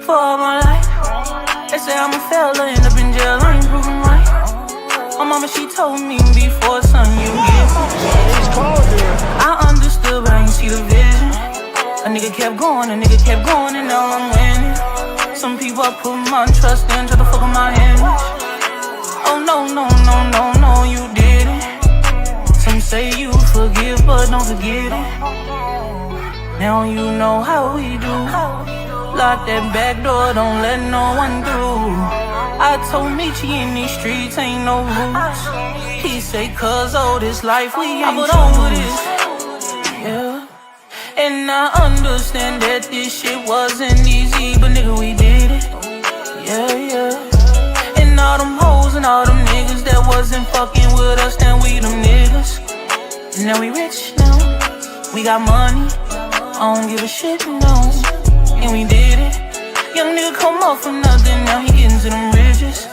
for all my life. They say I'm a failure, end up in jail, I ain't proving right. My mama, she told me before, son, you get I understood, but I ain't see the vision. A nigga kept going, and now I'm winning. Some people I put my trust in, try to fuck with my image. Oh no, you didn't. Some say you forgive, but don't forget it. Now you know how we do. Lock that back door, don't let no one through. I told Michi in these streets ain't no rules. He say, cause all this life we ain't put on with this. Yeah. And I understand that this shit wasn't easy, but nigga, we did it. Yeah. And all them hoes and all them niggas that wasn't fucking with us, now we them niggas. And now we rich now, we got money, I don't give a shit, no. And we did it. Young nigga come up from nothing, now he getting to them riches.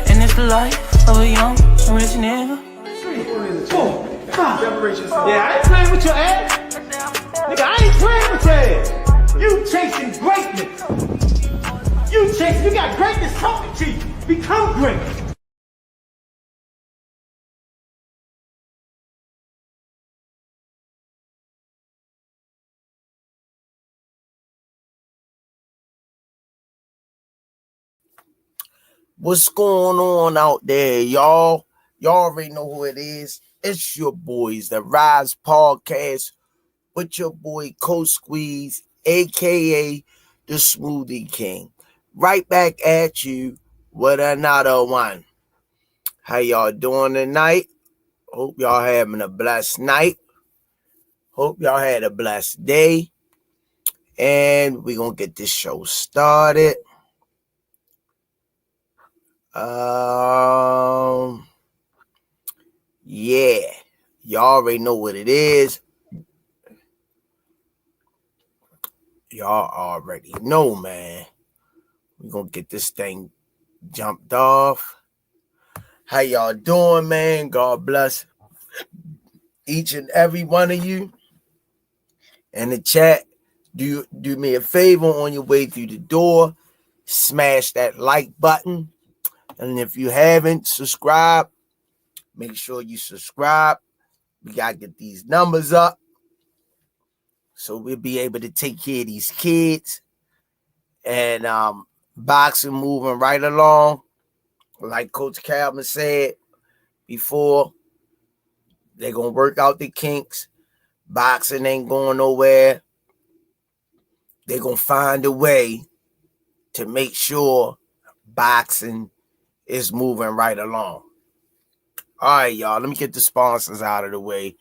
And it's the life of a young rich nigga. Yeah, I ain't playing with your ass. Nigga, I ain't playing with your ass. You chasing greatness. You got greatness talking to you. Become great. What's going on out there, y'all? Y'all already know who it is. It's your boys, the Rize Podcast, with your boy Coach Squeeze, aka the Smoothie King. Right back at you with another one. How y'all doing tonight? Hope y'all having a blessed night. Hope y'all had a blessed day. And we're gonna get this show started. Yeah, y'all already know what it is. Y'all already know, man. We're gonna get this thing jumped off. How y'all doing, man? God bless each and every one of you. In the chat, do me a favor on your way through the door. Smash that like button. And if you haven't subscribed, make sure you subscribe. We gotta get these numbers up so we'll be able to take care of these kids. And boxing moving right along. Like Coach Calvin said before, they're going to work out the kinks. Boxing ain't going nowhere. They're going to find a way to make sure boxing is moving right along. All right, y'all, let me get the sponsors out of the way.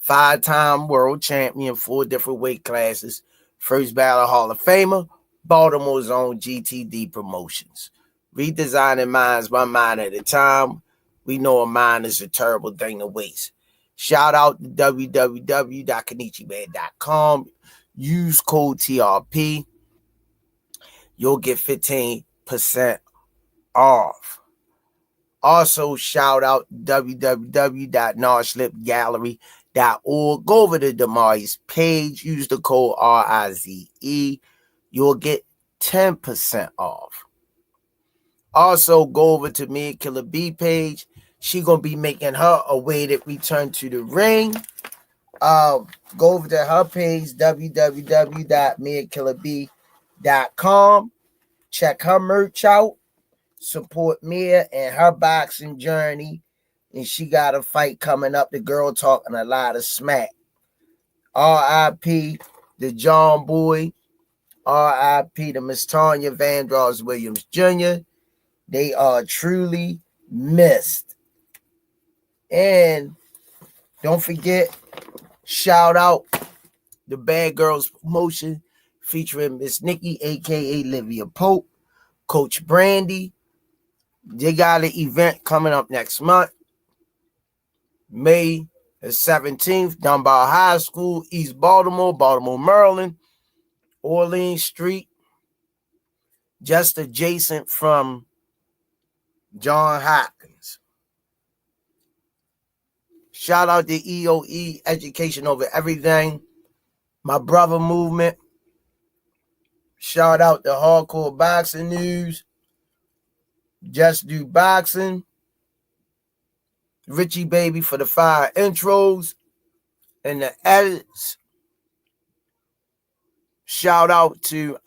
5-time world champion, 4 different weight classes. First ballot Hall of Famer, Baltimore's own GTD Promotions. Redesigning minds one mind at a time. We know a mind is a terrible thing to waste. Shout out to www.kenichiman.com. Use code TRP. You'll get 15% off. Also, shout out www.narslipgallery.org. Go over to Damari's page. Use the code RIZE. You'll get 10% off. Also, go over to Mia Killer B page. She gonna be making her awaited return to the ring. Go over to her page, www.miakillerb.com. Check her merch out. Support Mia and her boxing journey. And she got a fight coming up. The girl talking a lot of smack. R.I.P. the John Boy. R.I.P. to Miss Tanya Vandross Williams Jr. They are truly missed. And don't forget, shout out the Bad Girls Promotion featuring Miss Nikki, a.k.a. Livia Pope, Coach Brandy. They got an event coming up next month, May the 17th, Dunbar High School, East Baltimore, Maryland, Orleans Street, just adjacent from John Hopkins. Shout out to EOE, Education Over Everything, my brother movement. Shout out to Hardcore Boxing News. Just Do Boxing. Richie Baby for the fire intros and the edits. Shout out to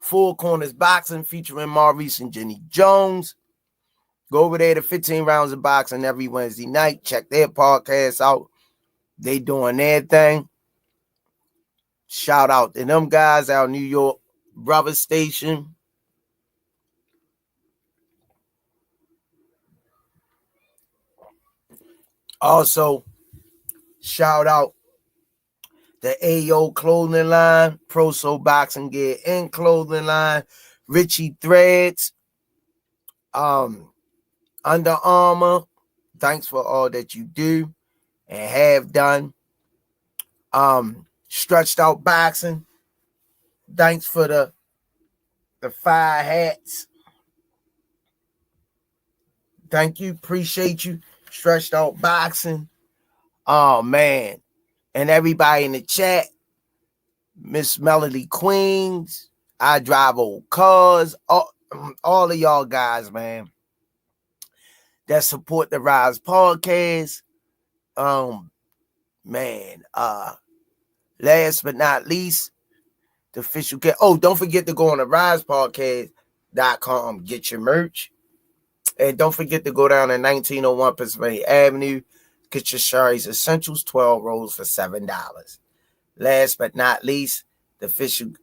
Four Corners Boxing featuring Maurice and Jenny Jones. Go over there to 15 Rounds of Boxing every Wednesday night. Check their podcast out. They doing their thing. Shout out to them guys, our New York brother station. Also, shout out the AO clothing line, Pro Soul Boxing Gear and clothing line, Richie Threads, Under Armour. Thanks for all that you do and have done. Stretched Out Boxing. Thanks for the fire hats. Thank you. Appreciate you. Stretched Out Boxing. Oh, man. And everybody in the chat. Miss Melody Queens. I Drive Old Cars. All of y'all guys, man, that support the Rize podcast. Man. Last but not least, the official get. Oh, don't forget to go on the RizePodcast.com. Get your merch. And don't forget to go down to 1901 Pennsylvania Avenue. Get your Shari's Essentials 12 rolls for $7. Last but not least, the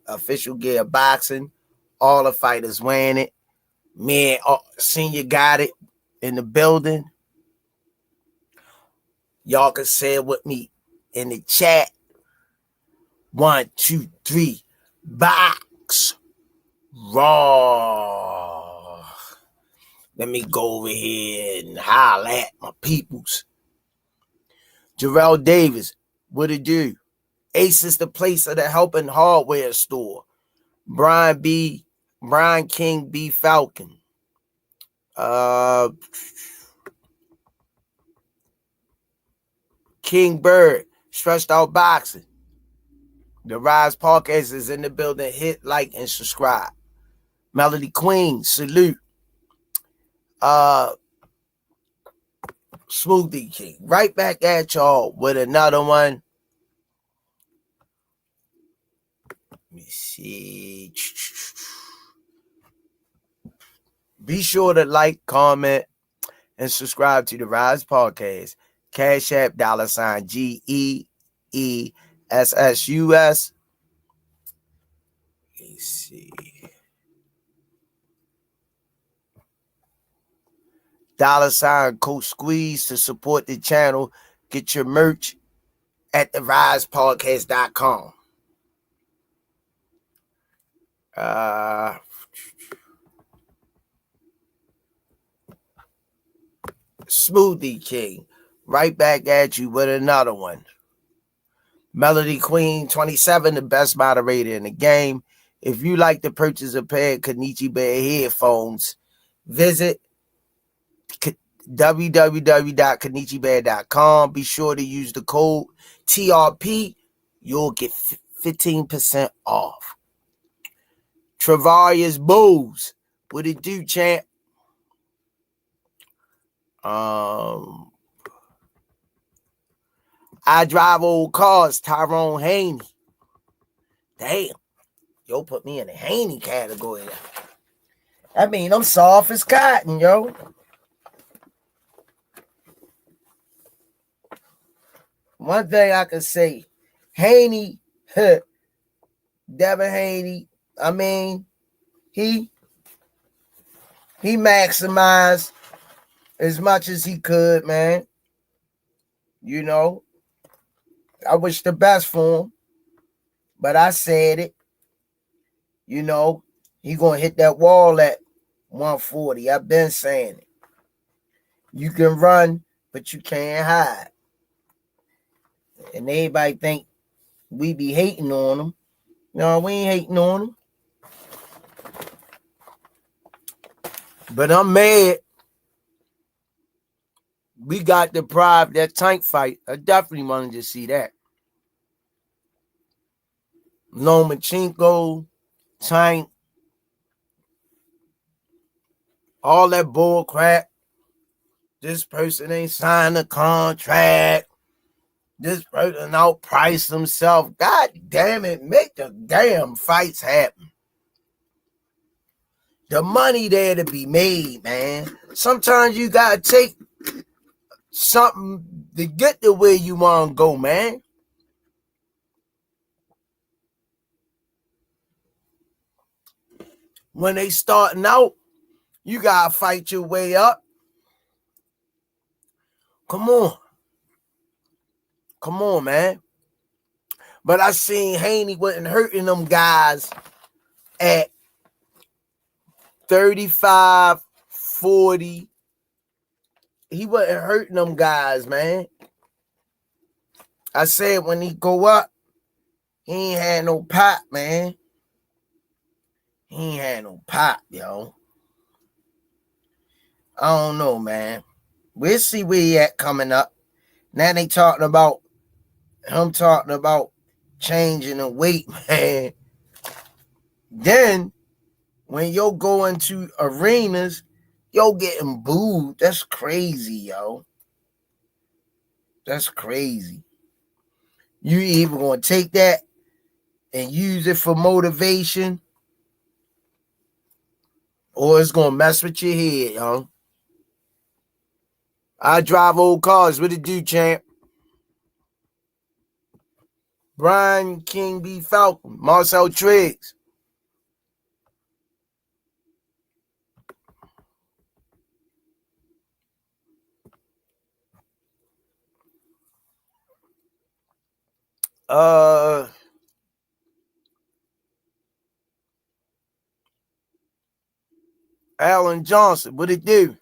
official gear boxing. All the fighters wearing it. Man, Senior got it in the building. Y'all can say it with me in the chat. 1, 2, 3. Box raw. Let me go over here and holler at my peoples. Jarrell Davis, what it do? Ace is the place of the helping hardware store. Brian King B. Falcon. King Bird, Stretched Out Boxing. The Rize Podcast is in the building. Hit, like, and subscribe. Melody Queen, salute. Smoothie King. Right back at y'all with another one. Let me see. Be sure to like, comment, and subscribe to the Rize Podcast. Cash App, $GEESSUS. Let me see. $Coach Squeeze to support the channel. Get your merch at therisepodcast.com. Smoothie King, right back at you with another one. Melody Queen 27, the best moderator in the game. If you like to purchase a pair of Kenichi Bear headphones, visit www.kenichibear.com. Be sure to use the code TRP. You'll get 15% off. Travarius Bowes, what it do, champ? I Drive Old Cars, Jaron Haney. Damn. Yo, put me in the Haney category. I mean, I'm soft as cotton, yo. One thing I can say, Haney, Devin Haney, I mean, he maximized as much as he could, man. You know, I wish the best for him, but I said it. You know, he gonna hit that wall at 140. I've been saying it. You can run, but you can't hide. And everybody think we be hating on him. No, we ain't hating on him. But I'm mad. We got deprived that tank fight. I definitely wanted to see that. Lomachenko, Tank, all that bull crap. This person ain't signed a contract. This person outpriced himself. God damn it, make the damn fights happen. The money there to be made, man. Sometimes you gotta take something to get to where you want to go, man. When they starting out, you gotta fight your way up. Come on, man. But I seen Haney wasn't hurting them guys at 35, 40. He wasn't hurting them guys, man. I said when he go up, he ain't had no pop, man. He ain't had no pop, yo. I don't know, man. We'll see where he at coming up. Now they talking about changing the weight, man. Then when you're going to arenas, you're getting booed. That's crazy, yo. That's crazy. You either gonna take that and use it for motivation, or it's gonna mess with your head, yo. I drive old cars. What it do, champ? Brian King B. Falcon, Marcel Triggs. Alan Johnson, what it do?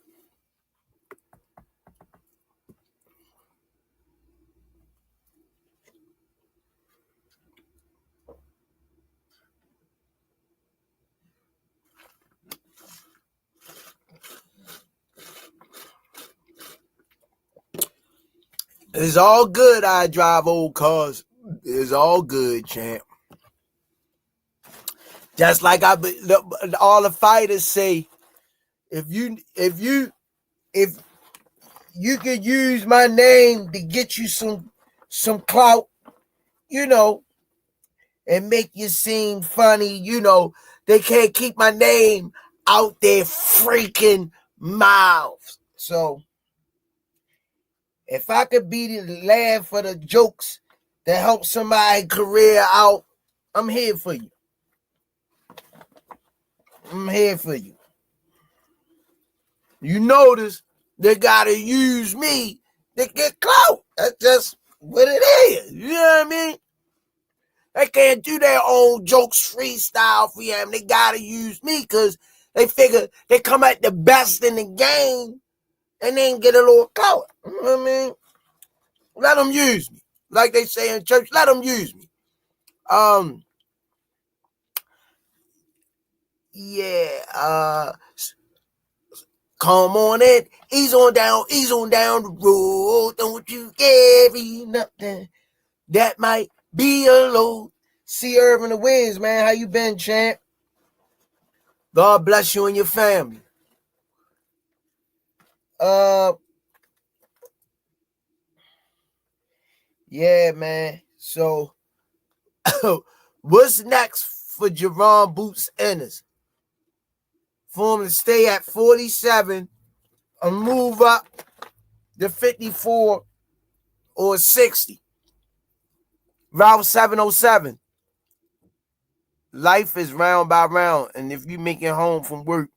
It's all good. I drive old cars. It's all good, champ. Just like all the fighters say, if you could use my name to get you some clout, you know, and make you seem funny, you know, they can't keep my name out their freaking mouths. So if I could be the laugh for the jokes that help somebody's career out, I'm here for you. I'm here for you. You notice they gotta use me to get clout. That's just what it is. You know what I mean? They can't do their own jokes freestyle for them. They gotta use me because they figure they come at the best in the game and then get a little clout. You know what I mean? Let them use me. Like they say in church, let them use me. Come on in, ease on down the road. Don't you carry nothing that might be a load. See Irvin the Wiz, man. How you been, champ? God bless you and your family. Yeah, man. So, what's next for Jaron Boots Ennis? For him to stay at 47 and move up to 54 or 60. Route 707. Life is round by round, and if you make it home from work,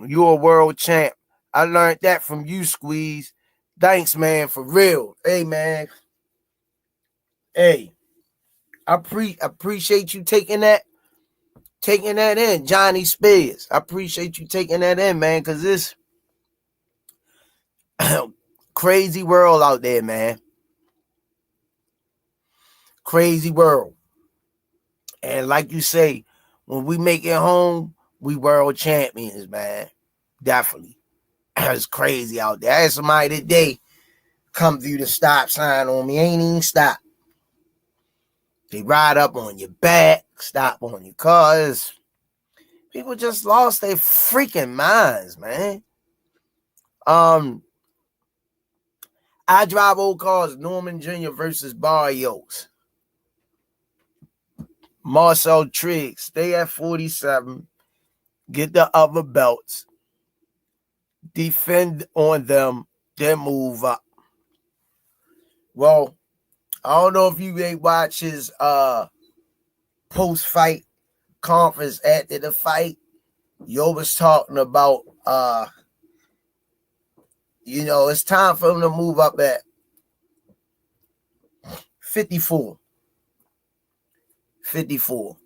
you're a world champ. I learned that from you, Squeeze. Thanks, man, for real. Hey, man. Hey, I appreciate you taking that in, Johnny Spears. I appreciate you taking that in, man, because this crazy world out there, man. Crazy world. And like you say, when we make it home, we world champions, man. Definitely. It's crazy out there. I had somebody today come through the stop sign on me. Ain't even stop. They ride up on your back, stop on your cars. People just lost their freaking minds, man. I drive old cars. Norman Jr. versus Barrios. Marcel Triggs, stay at 47. Get the other belts. Defend on them. Then move up. Well, I don't know if you ain't watch his post-fight conference after the fight. Yo was talking about it's time for him to move up at 54. 54.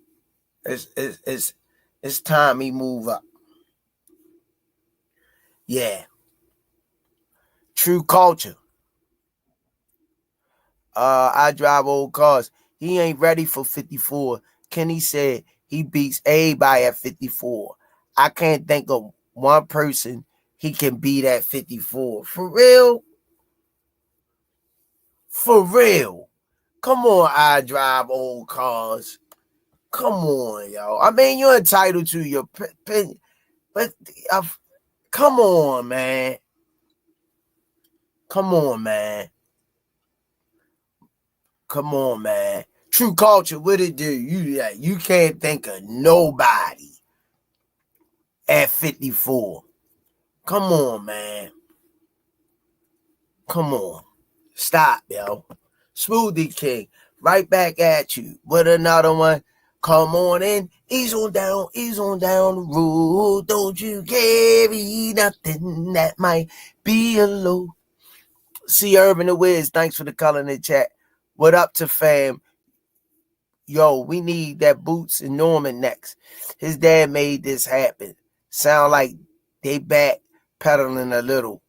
It's time he move up. Yeah. True culture. I drive old cars. He ain't ready for 54. Kenny said he beats everybody at 54. I can't think of one person he can beat at 54. For real? For real. Come on, I drive old cars. Come on, yo. I mean, you're entitled to your opinion, but come on, man. Come on, man. Come on, man. True culture, what it do? You can't think of nobody at 54. Come on, man. Come on. Stop, yo. Smoothie King, right back at you with another one. Come on in, ease on down the road. Don't you carry nothing that might be a load. See Urban the Wiz, thanks for the color in the chat. What up to fam? Yo, we need that Boots and Norman next. His dad made this happen. Sound like they back pedaling a little.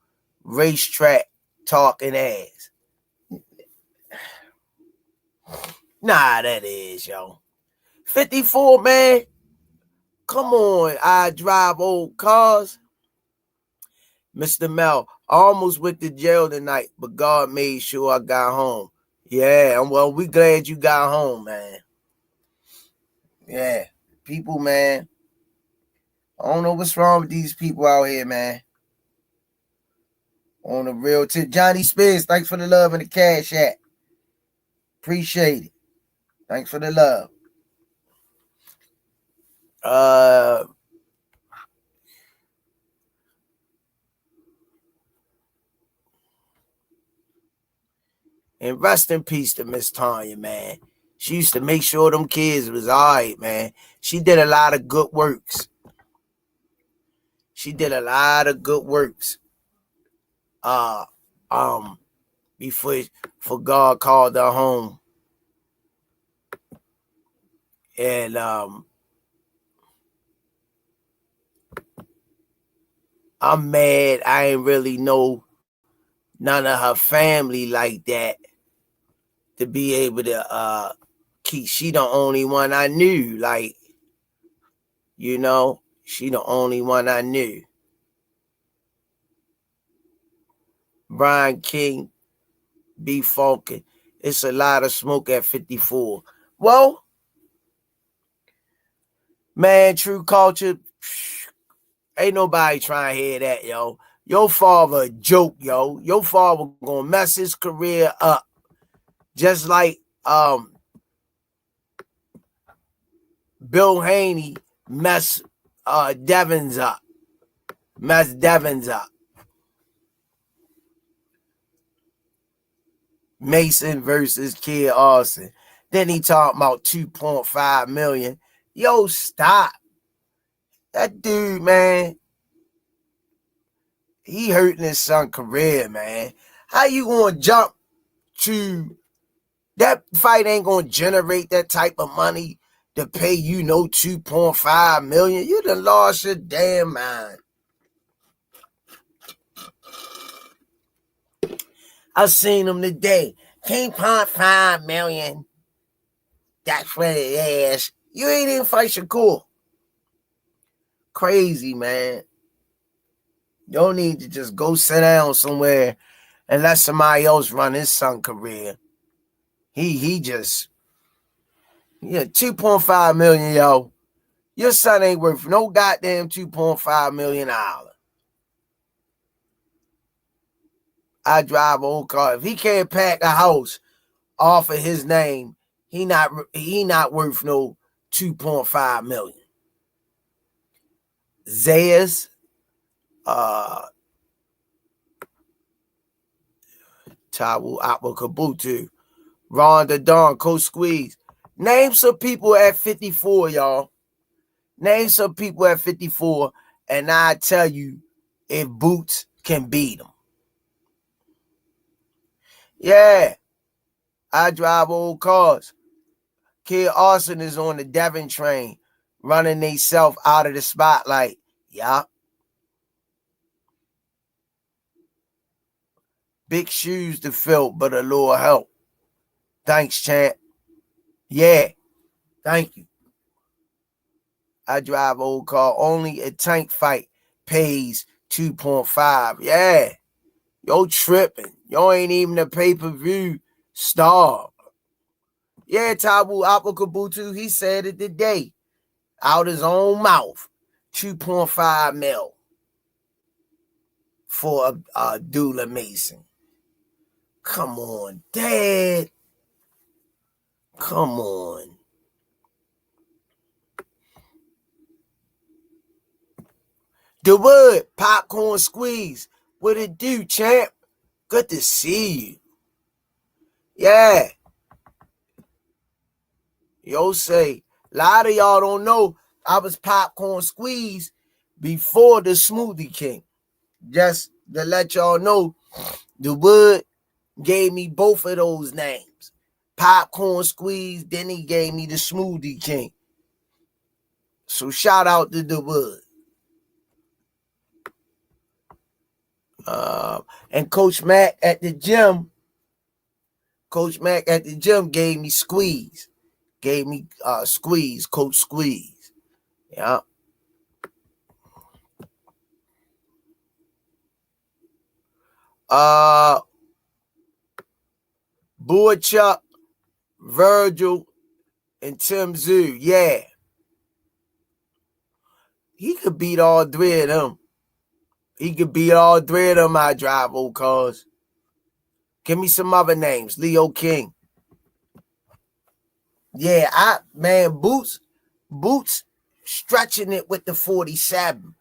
Racetrack talking ass. Nah, that is, yo. 54, man. Come on, I drive old cars. Mr. Mel, I almost went to jail tonight, but God made sure I got home. Yeah, well, we glad you got home, man. Yeah, people, man. I don't know what's wrong with these people out here, man. On the real tip. Johnny Spears, thanks for the love and the cash app. Appreciate it. Thanks for the love. And rest in peace to Miss Tanya, man. She used to make sure them kids was all right, man. She did a lot of good works. Before God called her home. And I'm mad I ain't really know none of her family like that to be able to keep. She the only one I knew, like, she the only one I knew. Brian King be funkin'. It's a lot of smoke at 54. Well, man, true culture, ain't nobody trying to hear that, yo. Your father a joke, yo. Your father gonna mess his career up. Just like Bill Haney messed Devin's up. Mason versus Kid Austin. Then he talking about 2.5 million. Yo, stop. That dude, man, he hurting his son's career, man. How you gonna jump to that fight? Ain't gonna generate that type of money to pay 2.5 million. You done lost your damn mind. I seen him today. 2.5 million. That's what it is. You ain't even fight Shakur. Crazy, man. You don't need to just go sit down somewhere and let somebody else run his son's career. He just Yeah, 2.5 million, yo. Your son ain't worth no goddamn 2.5 million dollars. I drive an old car. If he can't pack a house off of his name, he not worth no 2.5 million. Zayas, Tawu Kabutu, Ron the Don, Coach Squeeze. Name some people at 54, y'all. Name some people at 54, and I tell you if Boots can beat them. Yeah, I drive old cars. Kid Arson is on the Devin train, running theyself out of the spotlight. Yeah. Big shoes to fill, but a little help. Thanks, champ. Yeah, thank you. I drive old car. Only a tank fight pays 2.5. Yeah. Yo tripping. Yo ain't even a pay-per-view star. Yeah, Tabu Apakabutu, he said it today. Out his own mouth. 2.5 mil for a Dula Mason. Come on, Dad. Come on. The Wood, Popcorn Squeeze. What it do, champ? Good to see you. Yeah. Yo say, a lot of y'all don't know I was Popcorn Squeeze before the Smoothie King. Just to let y'all know, the Wood gave me both of those names. Popcorn Squeeze, then he gave me the Smoothie King. So shout out to the Wood. And Coach Mac at the gym gave me Squeeze. Gave me Squeeze, Coach Squeeze. Yeah. Boy Chuck, Virgil, and Tim Zoo. Yeah. He could beat all three of them. I drive old cars. Give me some other names. Leo King. Yeah, Boots stretching it with the 47.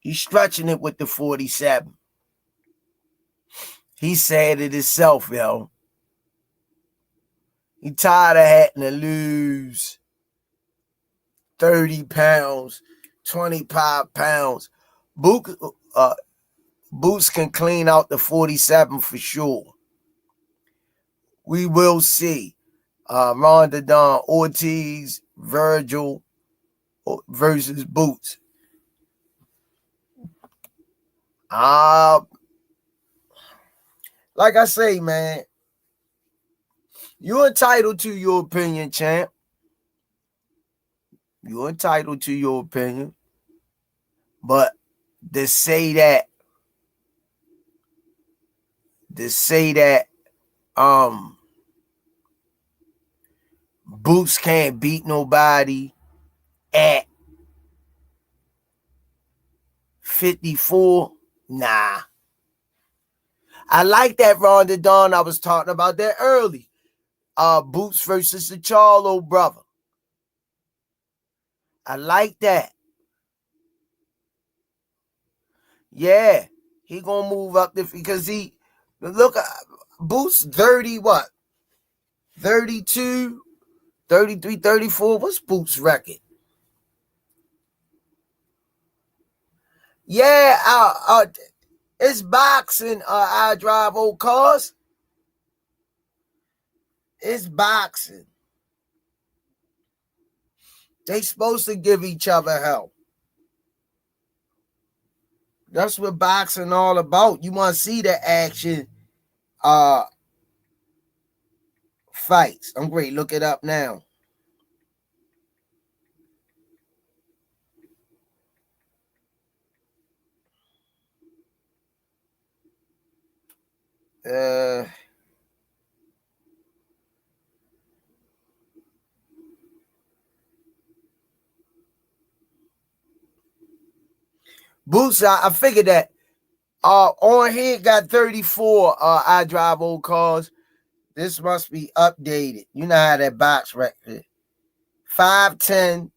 He's stretching it with the 47. He said it himself, yo. He tired of having to lose 30 pounds, 25 pounds. Boots can clean out the 47 for sure. We will see. Ronda Don Ortiz, Virgil versus Boots. Like I say, man, you're entitled to your opinion, champ. You're entitled to your opinion. But to say that Boots can't beat nobody at 54, nah. I like that Ronda Dawn. I was talking about that early. Boots versus the Charlo brother. I like that. Yeah, he gonna move up because he look. Boots 30 what? 32, 33, 34. What's Boots' record? Yeah, it's boxing. I drive old cars. It's boxing. They supposed to give each other help. That's what boxing all about. You want to see the action fights. I'm great. Look it up now. Boots, I figured that. On here got 34. I drive old cars. This must be updated. You know how that box record. 5'10".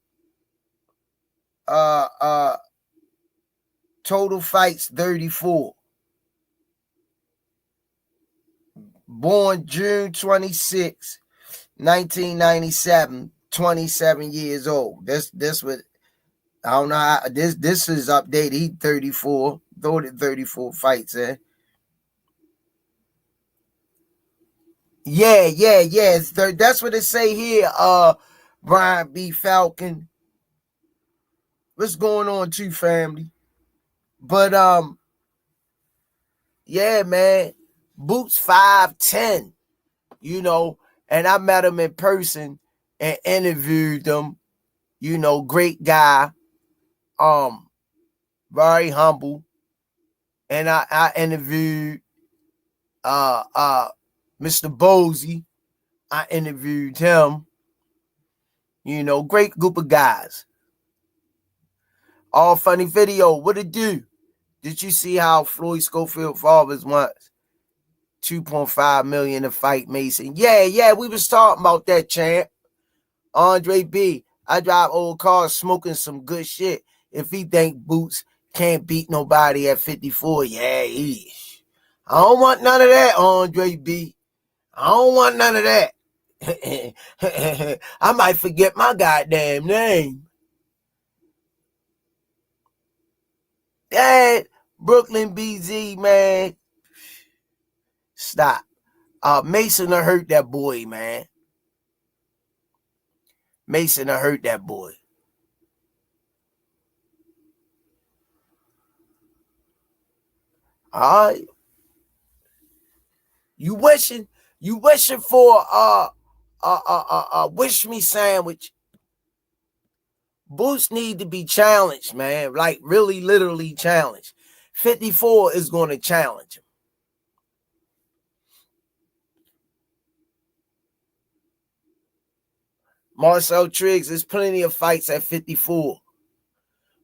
Total fights 34. Born June 26, 1997. 27 years old. This was, I don't know how this is updated. He 34. Throw the 34 fights in. Yeah. That's what it say here. Brian B. Falcon. What's going on too, family? But yeah, man. Boots 5'10", and I met him in person and interviewed him. Great guy. Very humble. And I interviewed Mr. Bosey. I interviewed him. Great group of guys. All funny video. What it do? Did you see how Floyd Schofield fathers wants $2.5 million to fight Mason? Yeah, we was talking about that, champ. Andre B. I drive old cars smoking some good shit. If he think Boots can't beat nobody at 54, yeah, I don't want none of that, Andre B. I don't want none of that. I might forget my goddamn name. Dad, Brooklyn BZ, man. Stop. Mason done hurt that boy, man. Mason done hurt that boy. All right. You wishing for wish me sandwich. Boots need to be challenged, man. Like really literally challenged. 54 is going to challenge him. Marcel Triggs, there's plenty of fights at 54.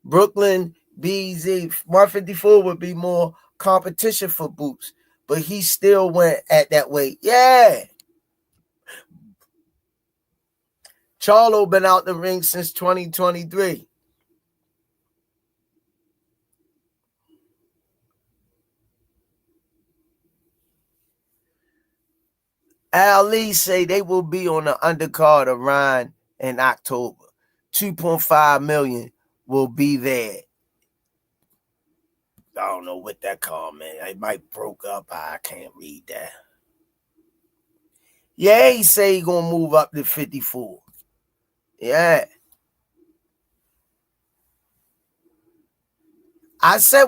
Brooklyn BZ, 154 would be more competition for Boots, but he still went at that weight. Yeah. Charlo been out the ring since 2023. Ali say they will be on the undercard of Ryan in October. 2.5 million will be there. I don't know what that called, man. It might broke up. I can't read that. Yeah, he say he gonna move up to 54. Yeah.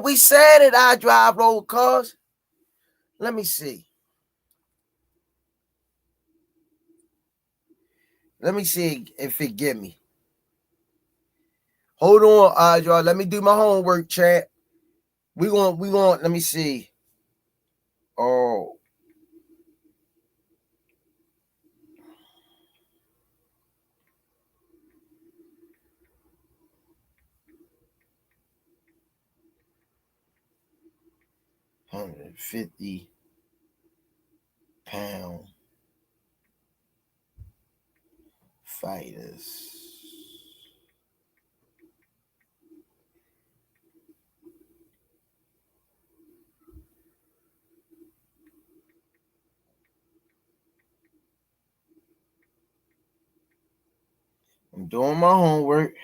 We said it. I drive old cars. Let me see. Let me see if it get me. Hold on, Audra. Let me do my homework, chat. We want, let me see. Oh. £150 fighters. I'm doing my homework.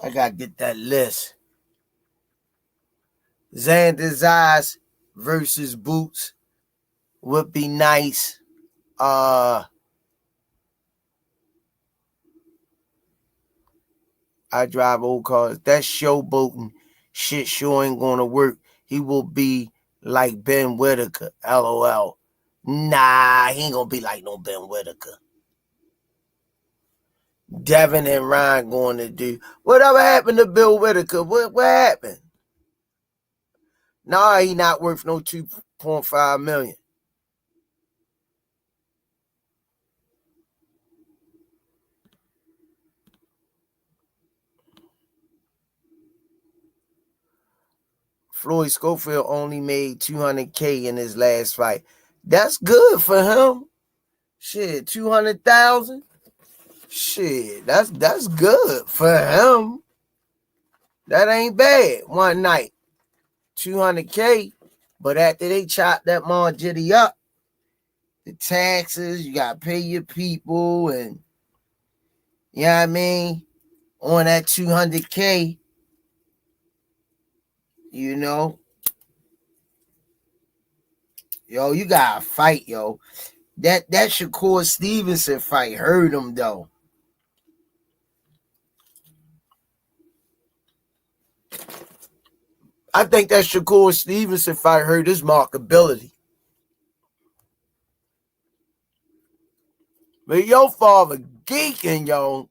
I gotta get that list. Xander Zayas versus Boots would be nice. I drive old cars. That showboating shit sure ain't gonna work. He will be like Ben Whitaker. LOL. Nah, he ain't gonna be like no Ben Whitaker. Devin and Ryan going to do. Whatever happened to Bill Whitaker? What happened? Nah, he not worth no $2.5 million. Floyd Schofield only made $200K in his last fight. That's good for him. Shit, 200,000. Shit, that's good for him. That ain't bad. One night, 200K. But after they chop that Margitty up, the taxes, you gotta pay your people, and you know what I mean? On that 200K, you know, yo, you gotta fight, yo. That Shakur Stevenson fight hurt him though. I think that Shakur Stevenson fight hurt his markability. But your father geeking, yo.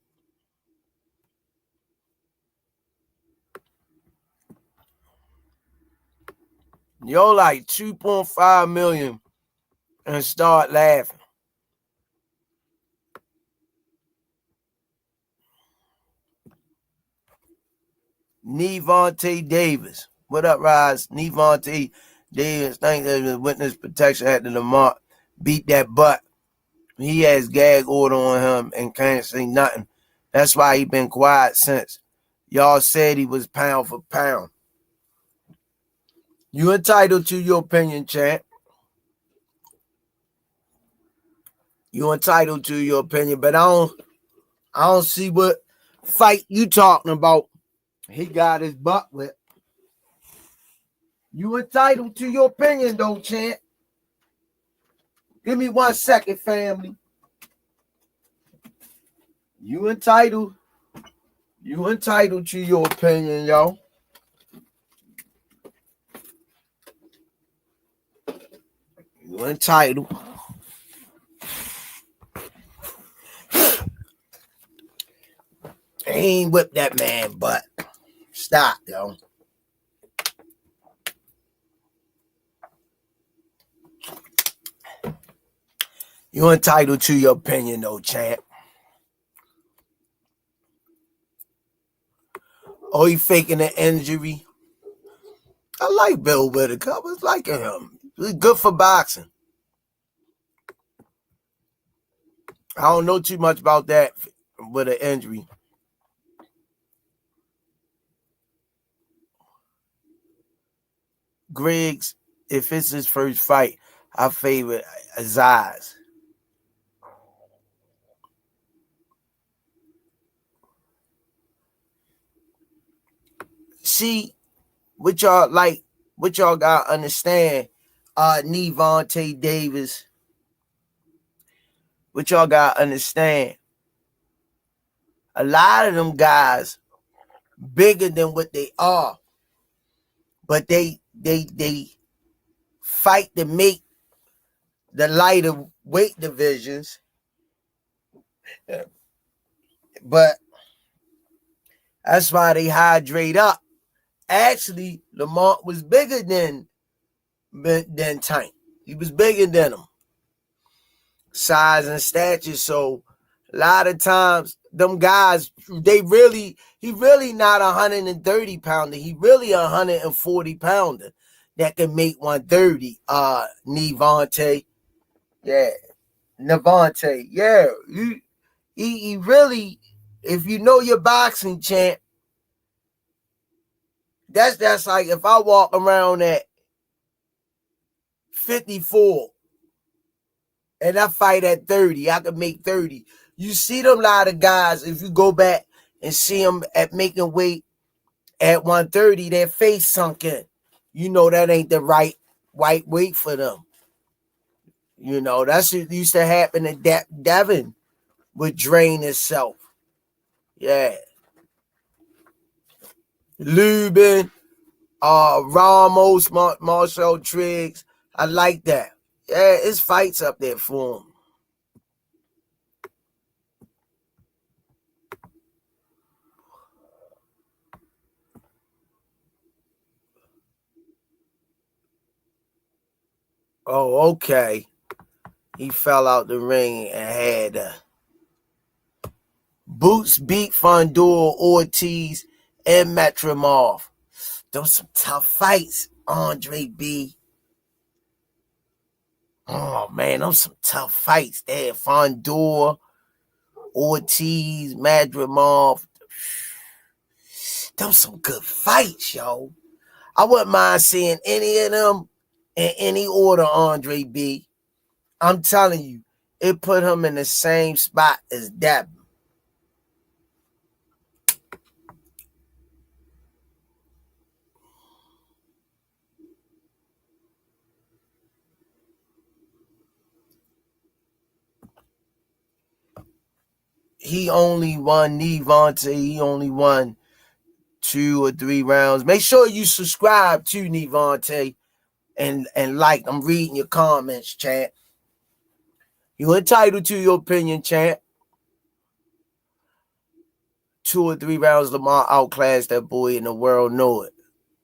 Yo like 2.5 million and start laughing. Nevonte Davis. What up, Rize? Nevonte Davis, thank you. Witness protection after Lamar beat that butt. He has gag order on him and can't say nothing. That's why he been quiet since. Y'all said he was pound for pound. You entitled to your opinion, champ. You entitled to your opinion, but I don't see what fight you talking about. He got his butt whipped. You entitled to your opinion, though, champ. Give me 1 second, family. You entitled to your opinion, yo. You entitled. He ain't whipped that man butt. Stop, yo. You entitled to your opinion, though, champ. Oh, he faking an injury. I like Bill Whitaker. I was liking him. He's good for boxing. I don't know too much about that with an injury. Griggs, if it's his first fight, I favor Rize. See, what y'all gotta understand, Nevonte Davis. What y'all gotta understand. A lot of them guys bigger than what they are. But they fight to make the lighter weight divisions. But that's why they hydrate up. Actually, Lamont was bigger than Tank. He was bigger than him. Size and stature. So a lot of times, them guys, he really not 130 pounder. He really 140 pounder that can make 130. Nevonte. Yeah. Nevonte. Yeah. He really, if you know your boxing, champ, that's like if I walk around at 54 and I fight at 30, I can make 30. You see them lot of guys, if you go back and see them at making weight at 130, their face sunk in. You know that ain't the right weight for them. You know, that's what used to happen to Devin would drain himself. Yeah. Lubin, Ramos, Marshall Triggs. I like that. Yeah, it's fights up there for him. Oh, okay. He fell out the ring and had Boots beat Fondor, Ortiz, and Metrimov. Those some tough fights, Andre B. Oh, man, those some tough fights there. Fondor, Ortiz, Madrimov. Those some good fights, yo. I wouldn't mind seeing any of them in any order, Andre B. I'm telling you, it put him in the same spot as Devin. He only won Nivante. He only won 2 or 3 rounds. Make sure you subscribe to Nivante and like. I'm reading your comments, champ. You're entitled to your opinion, champ. 2 or 3 rounds, Lamar outclassed that boy, and the world know it.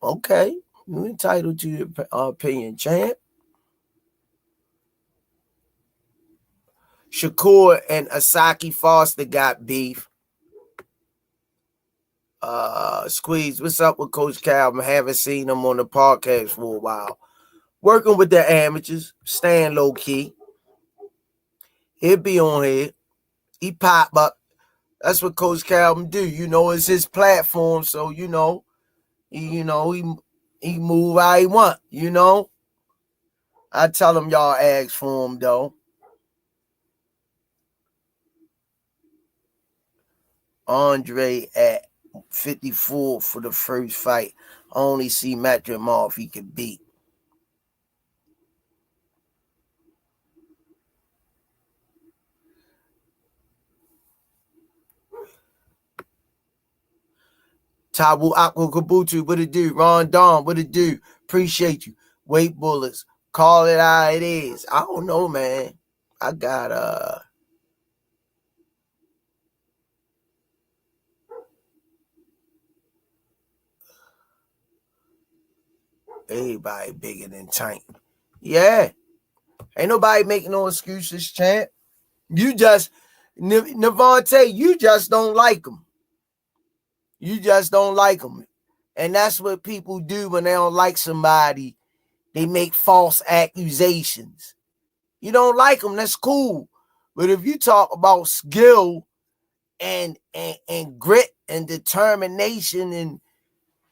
Okay, you're entitled to your opinion, champ. Shakur and Asaki Foster got beef. Squeeze, what's up with Coach Cal? I haven't seen him on the podcast for a while. Working with the amateurs, staying low key. He'll be on here. He pop up. That's what Coach Calvin do. You know, it's his platform, so he move how he want. You know, I tell him y'all ask for him though. Andre at 54 for the first fight. I only see Matrimov he could beat. Tabu Aqua Kabutu, what it do? Ron Don, what it do? Appreciate you. Weight Bullets. Call it how it is. I don't know, man. I got everybody bigger than Tank. Yeah. Ain't nobody making no excuses, champ. You just, Navante, you just don't like him. You just don't like him. And that's what people do when they don't like somebody. They make false accusations. You don't like them, that's cool. But if you talk about skill and grit and determination and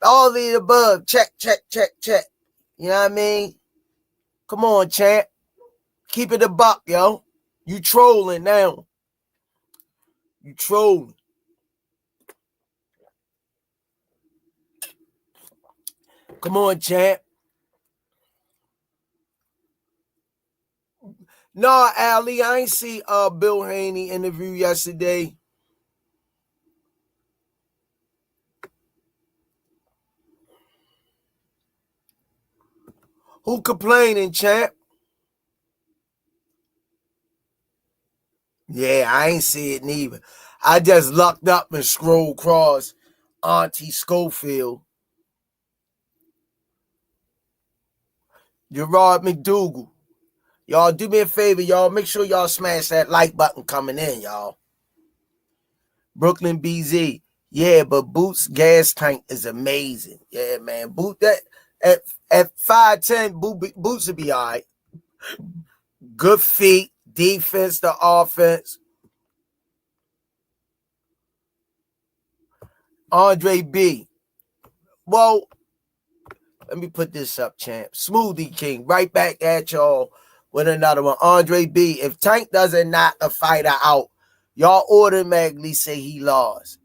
all the above, check. You know what I mean? Come on, champ. Keep it a buck, yo. You trolling now. You trolling. Come on, champ. Nah, Ali, I ain't see Bill Haney interview yesterday. Who complaining, champ? Yeah, I ain't see it neither. I just looked up and scrolled across Auntie Schofield. Gerard McDougal. Y'all do me a favor, y'all. Make sure y'all smash that like button coming in, y'all. Brooklyn BZ. Yeah, but Boots' gas tank is amazing. Yeah, man. Boot that at 5'10", Boots will be all right. Good feet, defense to offense. Andre B. Well, let me put this up, champ. Smoothie King, right back at y'all with another one. Andre B. If Tank doesn't knock a fighter out, y'all automatically say he lost.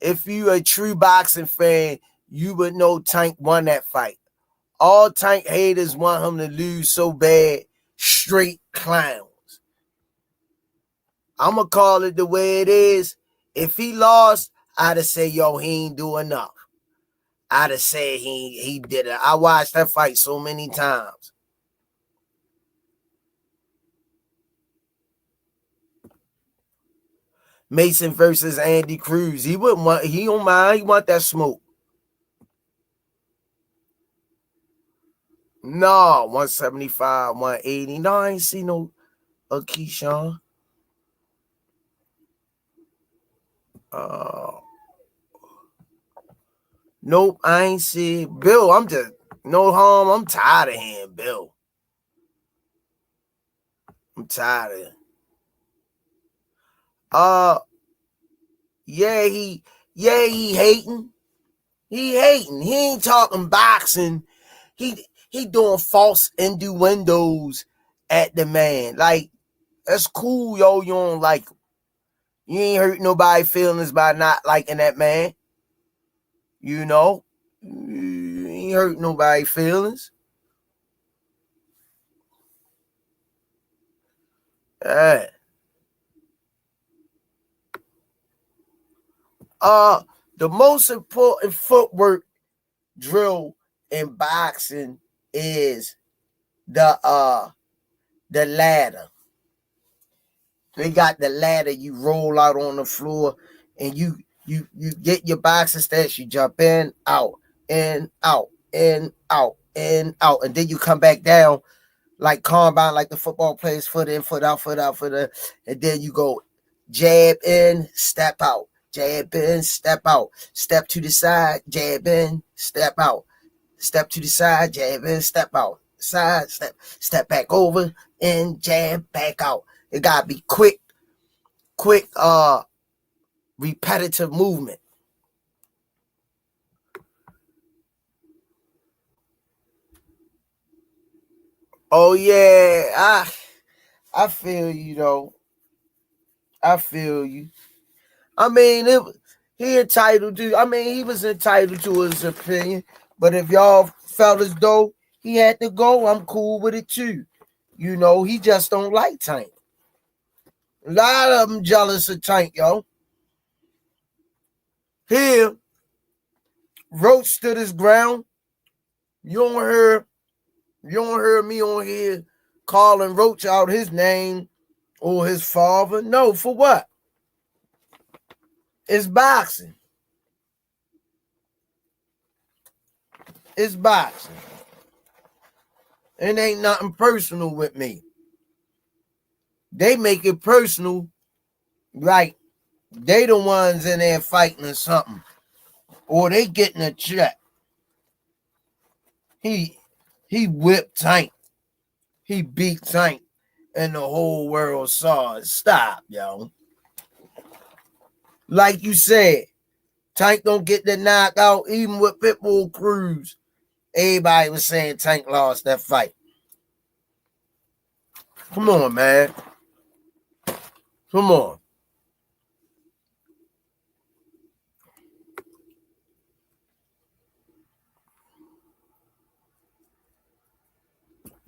If you a true boxing fan, you would know Tank won that fight. All Tank haters want him to lose so bad. Straight clowns. I'm going to call it the way it is. If he lost, I'd say, yo, he ain't do enough. I'd have said he did it. I watched that fight so many times. Mason versus Andy Cruz. He don't mind. He want that smoke. No, 175, 180. No, I ain't see no Keyshawn. Nope, I ain't see Bill. I'm just no harm. I'm tired of him, Bill. I'm tired of him. He hating. He hating. He ain't talking boxing. He doing false innuendos at the man. Like, that's cool, yo. You don't like him. You ain't hurt nobody's feelings by not liking that man. You know? You ain't hurt nobody's feelings. Yeah. The most important footwork drill in boxing is the ladder. They got the ladder. You roll out on the floor and you get your boxing stats. You jump in, out, in, out, in, out, in, out, and then you come back down like combine, like the football players, foot in, foot out, foot out, foot in, and then you go jab in, step out, jab in, step out, step to the side, jab in, step out, step to the side, jab in, step out, side, step back over, and jab back out. It gotta be quick, repetitive movement. Oh yeah, I feel you though. I feel you. I mean, he entitled to. I mean, he was entitled to his opinion. But if y'all felt as though he had to go, I'm cool with it too. You know, he just don't like Tank. A lot of them jealous of Tank, yo. Here, Roach stood his ground. You don't hear me on here calling Roach out his name or his father. No, for what? It's boxing. It's boxing. It ain't nothing personal with me. They make it personal like they the ones in there fighting or something. Or they getting a check. He whipped Tank. He beat Tank. And the whole world saw it. Stop, yo. Like you said, Tank don't get the knockout even with Pitbull Cruz. Everybody was saying Tank lost that fight. Come on, man. Come on.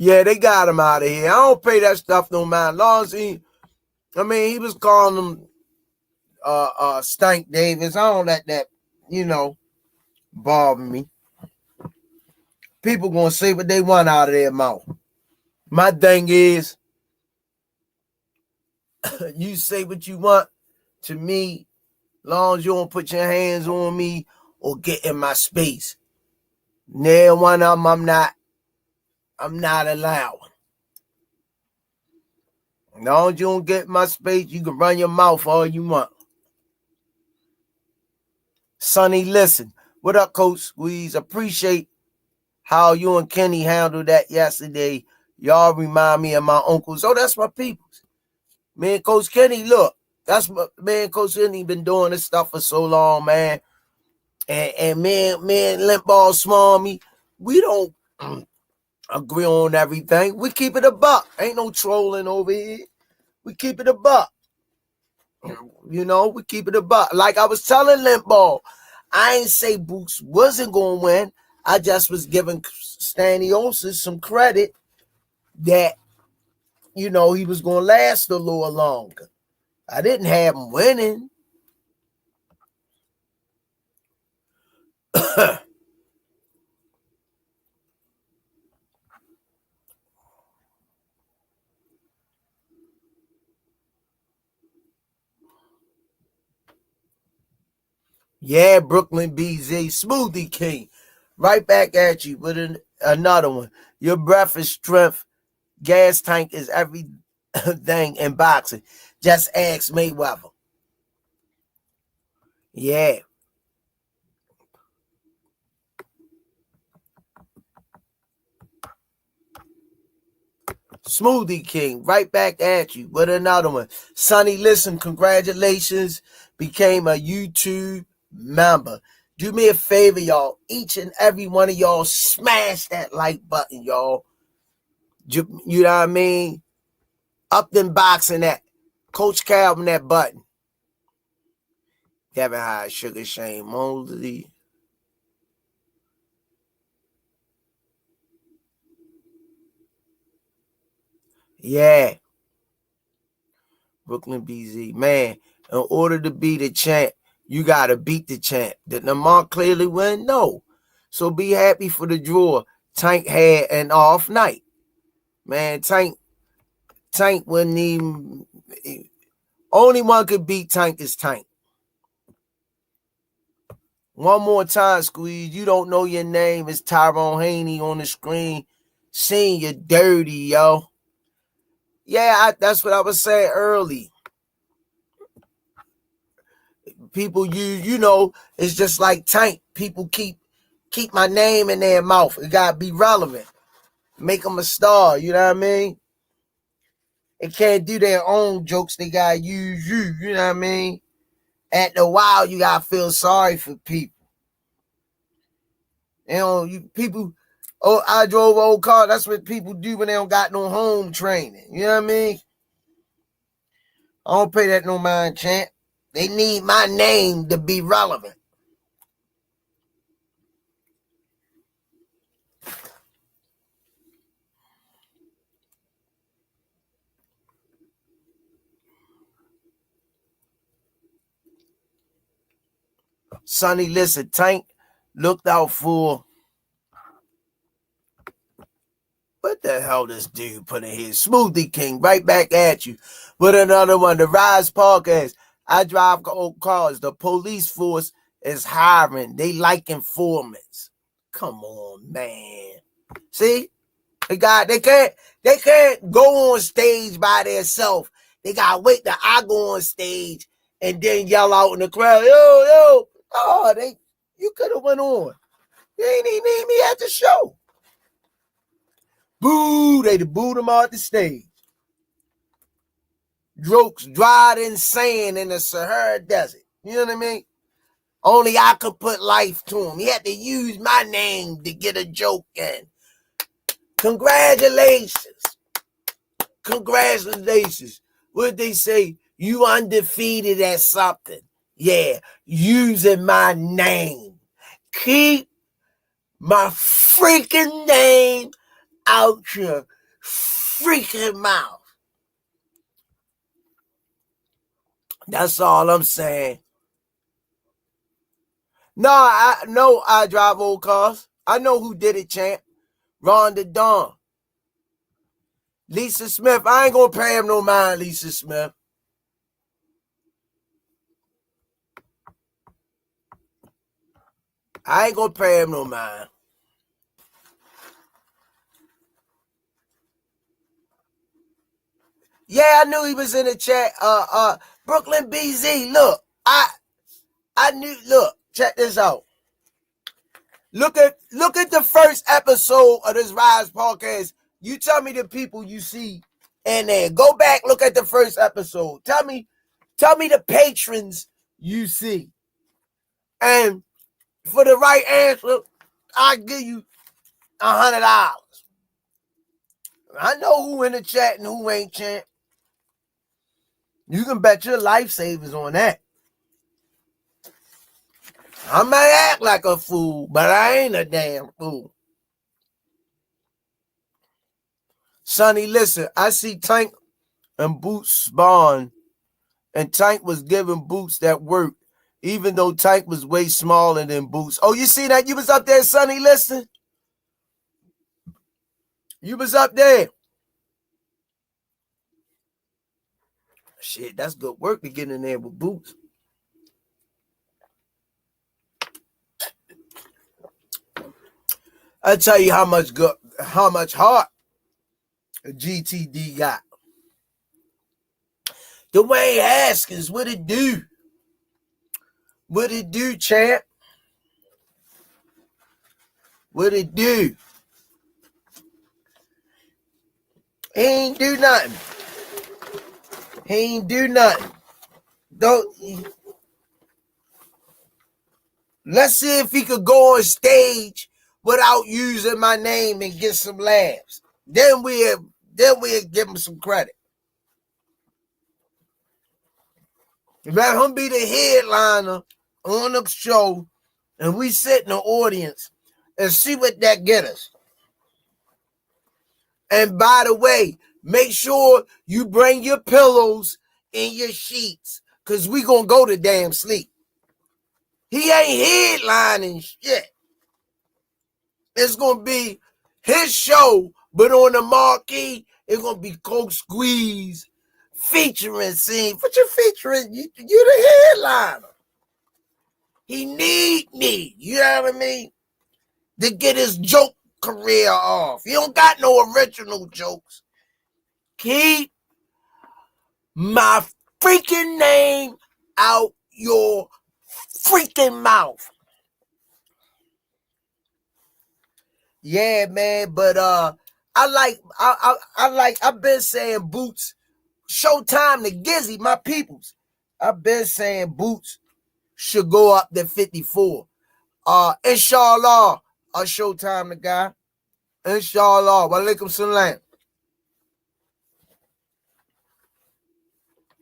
Yeah, they got him out of here. I don't pay that stuff no mind. Long as he was calling him Stank Davis. I don't let that, bother me. People gonna say what they want out of their mouth. My thing is, you say what you want to me, long as you don't put your hands on me or get in my space. Near one of them, I'm not allowing. As long as you don't get in my space, you can run your mouth all you want. Sonny, listen. What up, Coach Squeeze? Appreciate how you and Kenny handled that yesterday. Y'all remind me of my uncles. Oh, that's my peoples. Me and Coach Kenny, look. That's what me and Coach Kenny been doing this stuff for so long, man. And man, Limp Ball Small me, we don't agree on everything. We keep it a buck. Ain't no trolling over here. We keep it a buck. We keep it a buck. Like I was telling Limp Ball, I ain't say Boots wasn't going to win. I just was giving Staniosis some credit that, he was going to last a little longer. I didn't have him winning. Yeah, Brooklyn BZ, Smoothie King. Right back at you with another one. Your breath is strength. Gas tank is everything in boxing. Just ask Mayweather. Yeah. Smoothie King, right back at you with another one. Sonny, listen, congratulations. Became a YouTube member. Do me a favor, y'all. Each and every one of y'all smash that like button, y'all. You know what I mean? Up them boxing that. Coach Calvin that button. Devin Haney, Sugar Shane Mosley. Yeah. Brooklyn BZ. Man, in order to be the champ, you got to beat the champ. Did Lamar clearly win? No. So be happy for the draw. Tank had an off night. Man, Tank wouldn't even... Only one could beat Tank is Tank. One more time, Squeeze. You don't know your name. It's Jaron Haney on the screen. Seeing you dirty, yo. Yeah, that's what I was saying early. People use, it's just like Tank. People keep my name in their mouth. It got to be relevant. Make them a star, you know what I mean? They can't do their own jokes. They got to use you, you know what I mean? After a while, you got to feel sorry for people. People, I drove an old car. That's what people do when they don't got no home training. You know what I mean? I don't pay that no mind, champ. They need my name to be relevant. Sonny, listen, Tank looked out for... What the hell this dude put in here? Smoothie King, right back at you with another one. The Rize podcast. I drive old cars. The police force is hiring. They like informants. Come on, man. See? They can't go on stage by themselves. They gotta wait till I go on stage and then yell out in the crowd, yo. Oh, you could have went on. You ain't even need me at the show. Boo! They booed him out the stage. Jokes dried in sand in the Sahara Desert. You know what I mean? Only I could put life to him. He had to use my name to get a joke in. Congratulations. What they say? You undefeated at something. Yeah, using my name. Keep my freaking name out your freaking mouth. That's all I'm saying. No, I drive old cars. I know who did it, champ. Rhonda Dawn. Lisa Smith. I ain't gonna pay him no mind, Lisa Smith. I ain't gonna pay him no mind. Yeah, I knew he was in the chat. Brooklyn BZ. Look, I knew. Look, check this out. Look at the first episode of this Rize podcast. You tell me the people you see in there. Go back, look at the first episode. Tell me the patrons you see. And for the right answer, I'll give you $100. I know who in the chat and who ain't, champ. You can bet your life savings on that. I might act like a fool, but I ain't a damn fool. Sonny, listen, I see Tank and Boots spawn, and Tank was giving Boots that work, even though Tank was way smaller than Boots. Oh, you see that? You was up there, Sonny, listen? You was up there. Shit, that's good work to get in there with Boots. I tell you how much heart GTD got. Dwayne Haskins, what it do? What it do, champ? What it do? He ain't do nothing. He ain't do nothing. Let's see if he could go on stage without using my name and get some laughs. Then we'll give him some credit. Let him be the headliner on the show, and we sit in the audience and see what that get us. And by the way, make sure you bring your pillows and your sheets, because we gonna go to damn sleep. He ain't headlining shit. It's gonna be his show, but on the marquee, it's gonna be Coke Squeeze featuring scene. What you featuring? You the headliner. He need me, you know what I mean, to get his joke career off. He don't got no original jokes. Keep my freaking name out your freaking mouth. Yeah, man, but I've been saying Boots, Showtime to Gizzy, my peoples. I've been saying Boots should go up to 54. Inshallah, Showtime the guy. Inshallah, walaikum salam.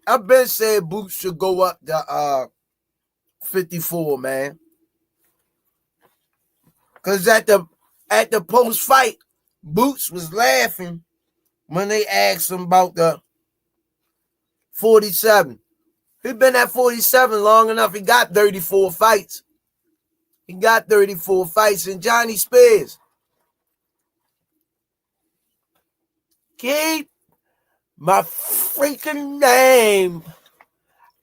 I've been saying Boots should go up to 54, man. Cause at the post fight, Boots was laughing when they asked him about the 47. He been at 47 long enough. He got 34 fights. He got 34 fights. And Johnny Spears, keep my freaking name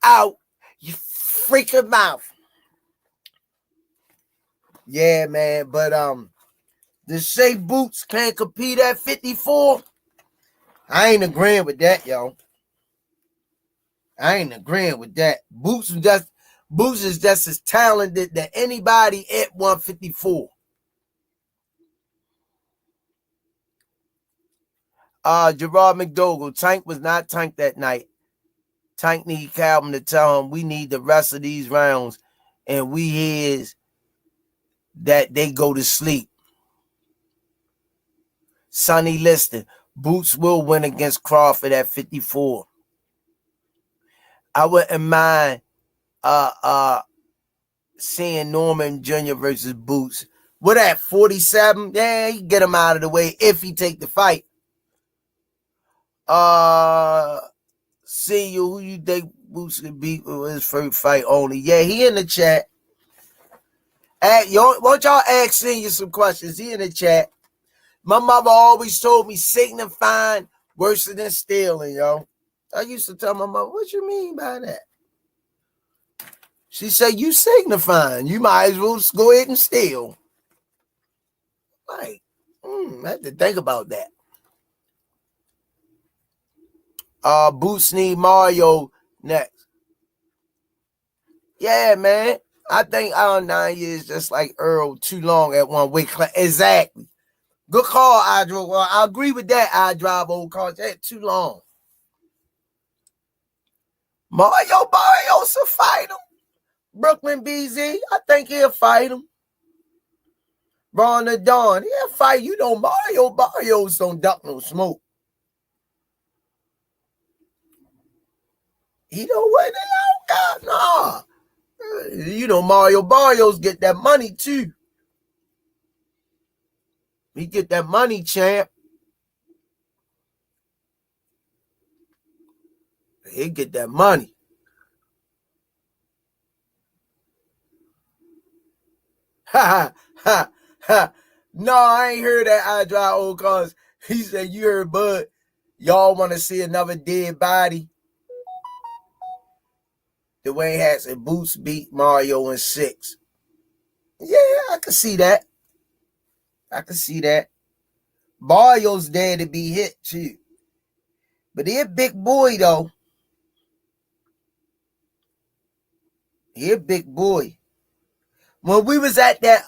out your freaking mouth. Yeah, man. But to say Boots can't compete at 54, I ain't agreeing with that, yo. I ain't agreeing with that. Boots is just as talented as anybody at 154. Gerard McDougall, Tank was not Tank that night. Tank need Calvin to tell him we need the rest of these rounds, and we hears that they go to sleep. Sonny Liston, Boots will win against Crawford at 54. I wouldn't mind seeing Norman Jr. versus Boots. What at 47? Yeah, he get him out of the way if he take the fight. See you. Who you think Boots could beat with his first fight only? Yeah, he in the chat. Won't y'all ask Senior some questions? He in the chat. My mother always told me signifying worse than stealing, yo. I used to tell my mother, what you mean by that? She said, you signifying. You might as well go ahead and steal. Like, I had to think about that. Boots need Mario next. Yeah, man. I think 9 years just like Earl, too long at one weight class. Exactly. Good call, Idro. Well, I agree with that. I drive old cars. That's too long. Mario Barrios will fight him. Brooklyn BZ, I think he'll fight him. Ron the Dawn, he'll fight. You know, Mario Barrios don't duck no smoke. He don't what they don't got. Nah. You know, Mario Barrios get that money too. He get that money, champ. He get that money. Ha ha ha. No, I ain't heard that I drive old cars. He said, you heard Bud. Y'all want to see another dead body? Dwayne Hats and Boots beat Mario in 6. Yeah, I can see that. I can see that. Barrios there to be hit too. But he a big boy though. He a big boy. When we was at that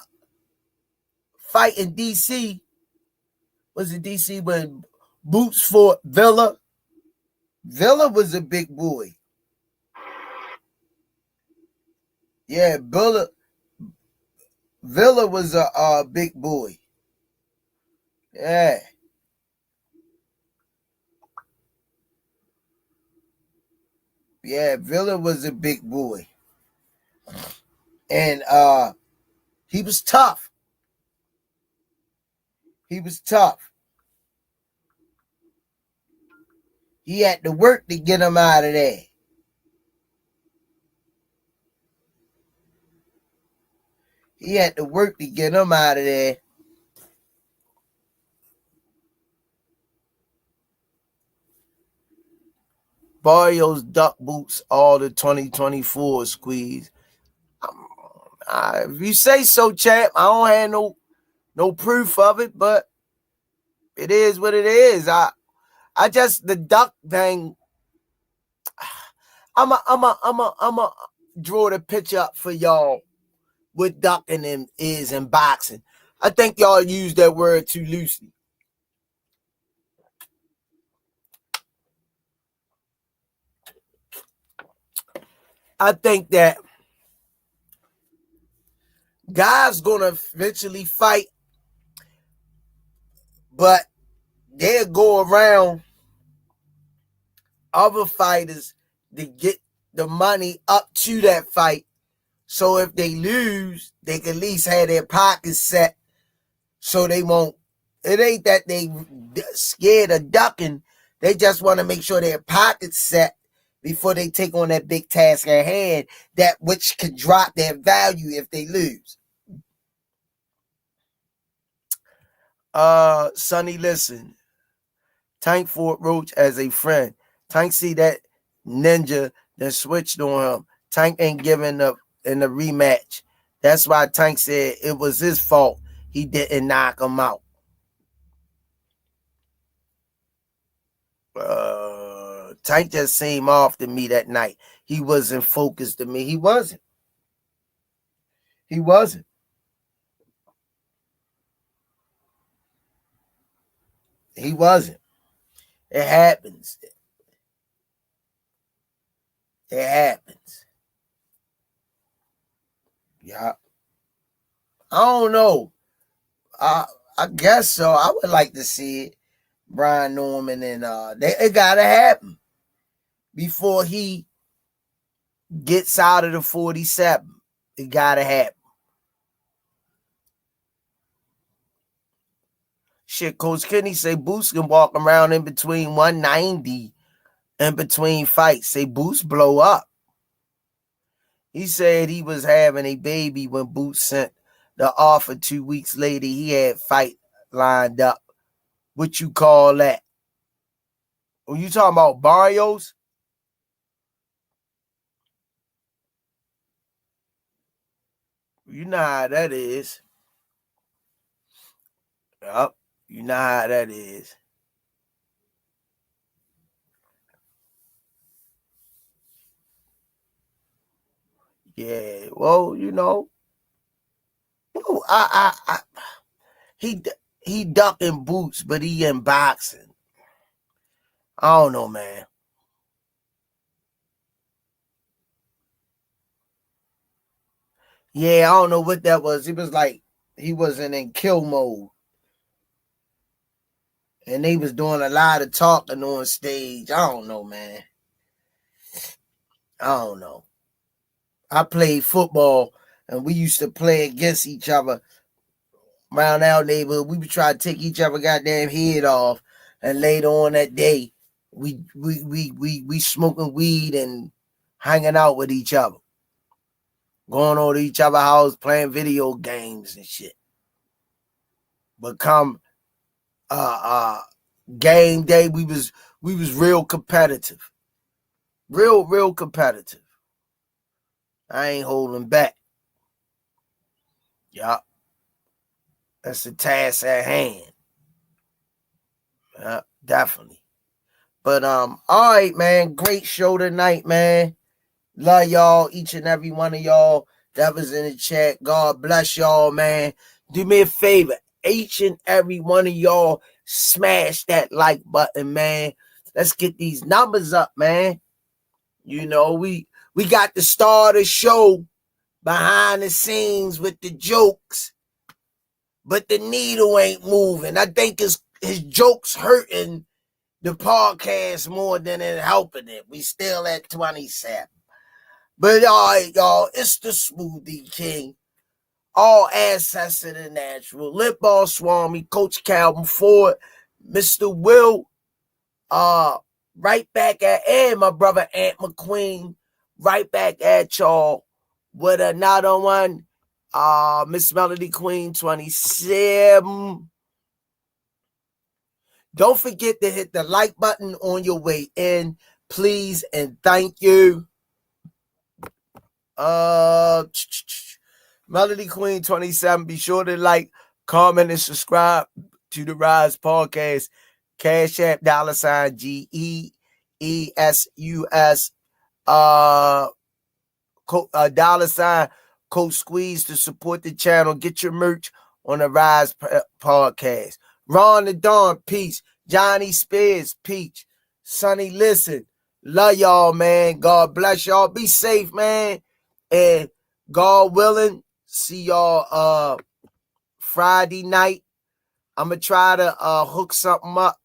fight in DC, was it DC when Boots fought Villa? Villa was a big boy. Yeah, Villa was a big boy. Yeah. Yeah, Villa was a big boy. And he was tough. He was tough. He had to work to get him out of there. He had to work to get him out of there. Barrios duck boots all the 2024 squeeze. If you say so, champ, I don't have no proof of it, but it is what it is. I just the duck thing. I'ma draw the picture up for y'all what ducking is in boxing. I think y'all use that word too loosely. I think that guys gonna eventually fight, but they'll go around other fighters to get the money up to that fight. So if they lose, they can at least have their pockets set so they won't. It ain't that they scared of ducking. They just want to make sure their pockets set before they take on that big task at hand, that which could drop their value if they lose. Sonny, listen. Tank fought Roach as a friend. Tank see that ninja then switched on him. Tank ain't giving up in the rematch. That's why Tank said it was his fault he didn't knock him out. Tank just seemed off to me that night. He wasn't focused to me. He wasn't. He wasn't. He wasn't. It happens. It happens. Yeah. I don't know. I guess so. I would like to see it. Brian Norman and it gotta happen before he gets out of the 47. It gotta happen. Shit, Coach Kenny say Boots can walk around in between 190 in between fights. Say Boots blow up. He said he was having a baby when Boots sent the offer 2 weeks later. He had fight lined up. What you call that? When you talking about Barrios? You know how that is. Yup. You know how that is. Yeah, well, you know, he ducking Boots, but he in boxing. I don't know, man. Yeah, I don't know what that was. It was like he wasn't in kill mode. And they was doing a lot of talking on stage. I don't know, man. I don't know. I played football, and we used to play against each other around our neighborhood. We would try to take each other goddamn head off. And later on that day, we smoking weed and hanging out with each other. Going over to each other's house, playing video games and shit. But come game day, we was real competitive. Real competitive. I ain't holding back. Yeah. That's the task at hand. Definitely. But all right, man. Great show tonight, man. Love y'all, each and every one of y'all that was in the chat. God bless y'all, man. Do me a favor. Each and every one of y'all smash that like button, man. Let's get these numbers up, man. You know, we got the star of the show behind the scenes with the jokes, but the needle ain't moving. I think his jokes hurting the podcast more than it helping it. We still at 27. But all right, y'all, it's the Smoothie King. All access to the natural. Lip Ball Swami, Coach Calvin Ford, Mr. Will, right back at, and my brother Aunt McQueen, right back at y'all with another one. Miss Melody Queen 27. Don't forget to hit the like button on your way in, please, and thank you. Melody Queen 27. Be sure to like, comment, and subscribe to the Rize Podcast. Cash App $GEESUS $ Coach Squeeze to support the channel. Get your merch on the Rize Podcast. Ron the Dawn, peace. Johnny Spears, peach. Sonny, listen. Love y'all, man. God bless y'all. Be safe, man. And God willing, see y'all Friday night. I'm going to try to hook something up,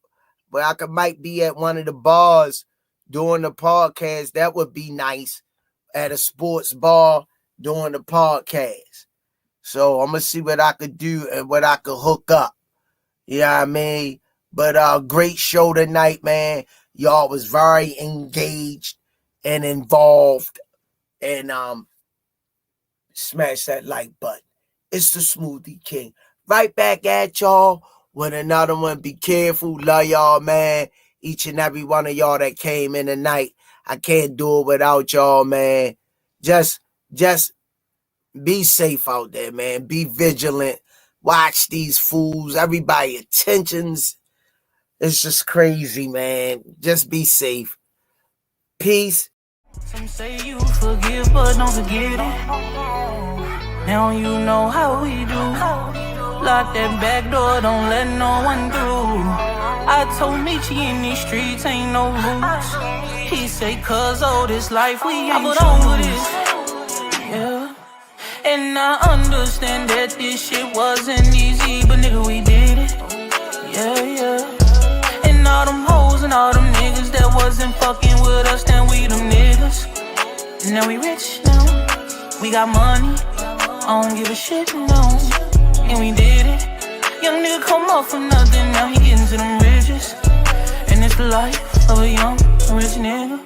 but I might be at one of the bars doing the podcast. That would be nice. At a sports bar doing the podcast. So I'm going to see what I could do and what I could hook up. You know what I mean? But great show tonight, man. Y'all was very engaged and involved. And smash that like button. It's the Smoothie King. Right back at y'all with another one. Be careful. Love y'all, man. Each and every one of y'all that came in tonight. I can't do it without y'all, man. Just be safe out there, man. Be vigilant. Watch these fools. Everybody attentions. It's just crazy, man. Just be safe. Peace. Some say you forgive, but don't forget it. Now you know how we do. Lock that back door, don't let no one through. I told Nietzsche in these streets ain't no rules. He say, cause all this life we ain't put on with this. Yeah. And I understand that this shit wasn't easy, but nigga, we did it. Yeah, yeah. And all them hoes and all them niggas that wasn't fucking with us, then we them niggas. Now we rich now. We got money. I don't give a shit, no. And we did it. Young nigga come up for nothing, now he getting to them riches. And it's the life of a young rich nigga.